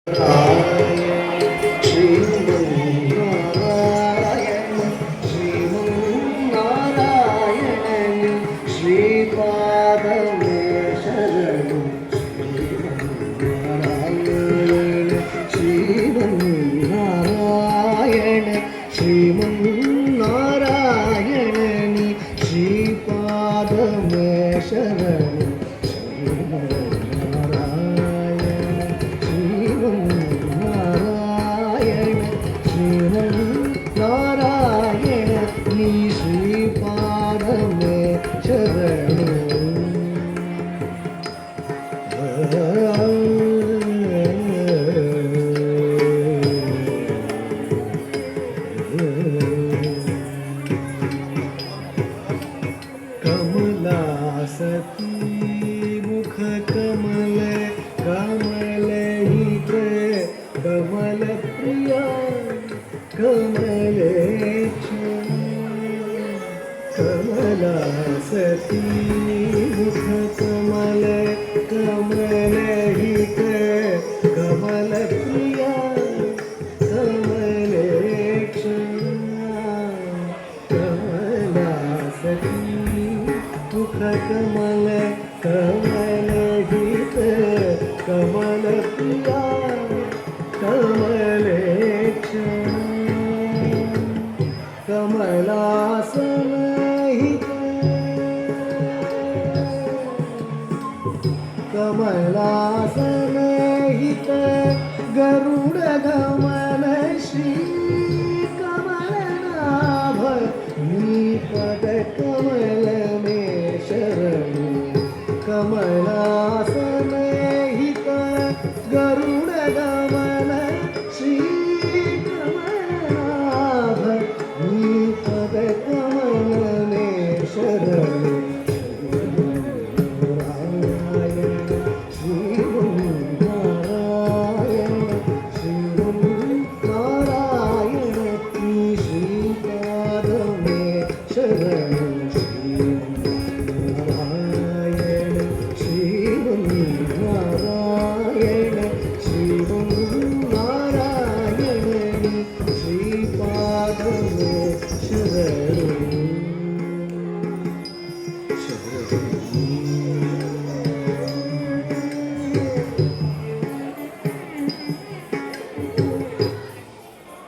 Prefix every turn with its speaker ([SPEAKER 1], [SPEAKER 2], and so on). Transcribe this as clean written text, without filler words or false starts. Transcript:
[SPEAKER 1] श्रीमन्नारायणनि श्रीपादमे शरणं श्रीमन्नारायण श्रीमन्नारायण श्रीमन्नारायण नि श्रीपादमे शरणं कमलासती मुख कमल कमलहित कमल प्रिया कमलेश कमलासती मुख कमल कमलहित कमल प्रिया कमलेश कमलासती मुख कमल कमलहित कमल प्रिया कमलेश कमलासनहित कमलासनहित गरुड गमन श्री कमलनाभ नीपद कमल में शरणु कमलासनहित गरुड गमन श्री कमलनाभ नीपद कमल में शरणु श्रीपादमे शरणं